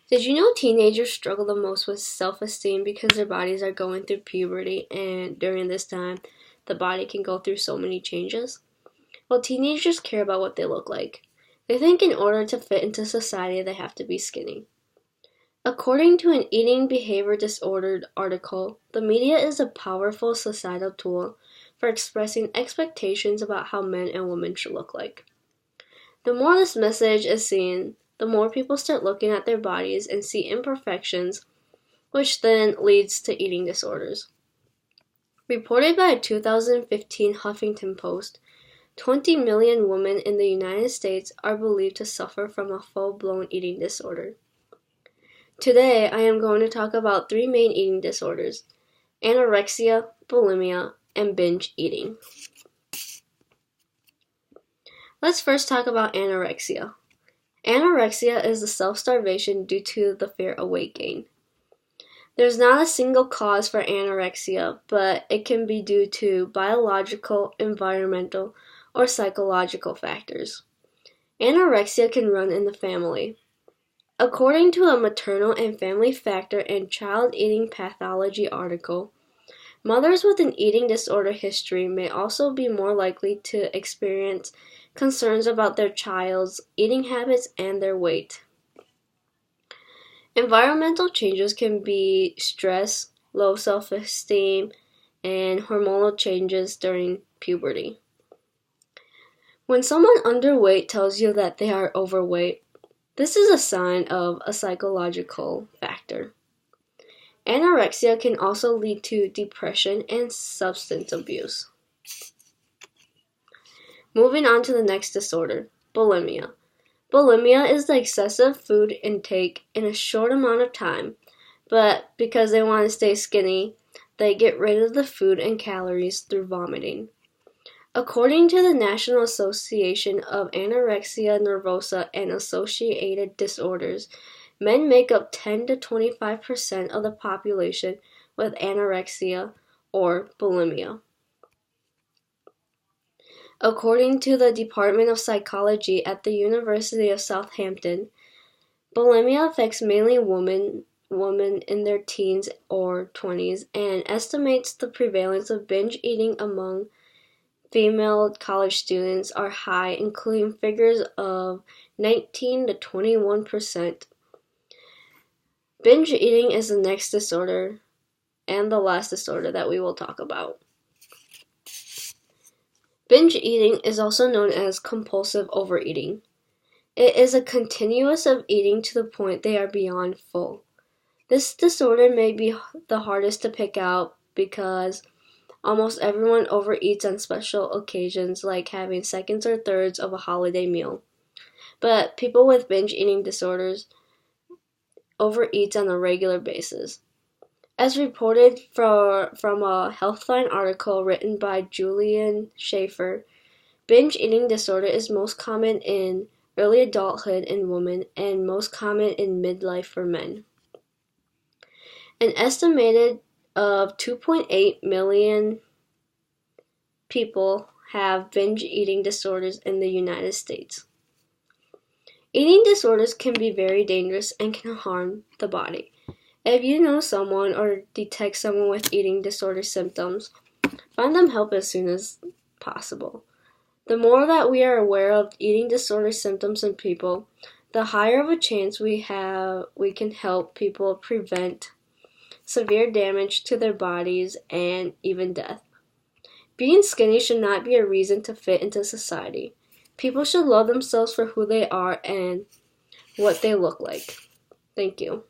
Did you know teenagers struggle the most with self-esteem because their bodies are going through puberty, and during this time, the body can go through so many changes? Well, teenagers care about what they look like. They think in order to fit into society, they have to be skinny. According to an eating behavior disorder article, the media is a powerful societal tool for expressing expectations about how men and women should look like. The more this message is seen, the more people start looking at their bodies and see imperfections, which then leads to eating disorders. Reported by a 2015 Huffington Post, 20 million women in the United States are believed to suffer from a full-blown eating disorder. Today, I am going to talk about three main eating disorders: anorexia, bulimia, and binge eating. Let's first talk about anorexia. Anorexia is the self-starvation due to the fear of weight gain. There's not a single cause for anorexia, but it can be due to biological, environmental, or psychological factors. Anorexia can run in the family. According to a maternal and family factor and child eating pathology article, mothers with an eating disorder history may also be more likely to experience concerns about their child's eating habits and their weight. Environmental changes can be stress, low self-esteem, and hormonal changes during puberty. When someone underweight tells you that they are overweight, this is a sign of a psychological factor. Anorexia can also lead to depression and substance abuse. Moving on to the next disorder, bulimia. Bulimia is the excessive food intake in a short amount of time, but because they want to stay skinny, they get rid of the food and calories through vomiting. According to the National Association of Anorexia Nervosa and Associated Disorders, men make up 10 to 25% of the population with anorexia or bulimia. According to the Department of Psychology at the University of Southampton, bulimia affects mainly women in their teens or 20s and estimates the prevalence of binge eating among female college students are high, including figures of 19 to 21%. Binge eating is the next disorder and the last disorder that we will talk about. Binge eating is also known as compulsive overeating. It is a continuous of eating to the point they are beyond full. This disorder may be the hardest to pick out because almost everyone overeats on special occasions like having seconds or thirds of a holiday meal. But people with binge eating disorders overeat on a regular basis. As reported from a Healthline article written by Julian Schaefer, binge eating disorder is most common in early adulthood in women and most common in midlife for men. An estimated of 2.8 million people have binge eating disorders in the United States. Eating disorders can be very dangerous and can harm the body. If you know someone or detect someone with eating disorder symptoms, find them help as soon as possible. The more that we are aware of eating disorder symptoms in people, the higher of a chance we can help people prevent severe damage to their bodies and even death. Being skinny should not be a reason to fit into society. People should love themselves for who they are and what they look like. Thank you.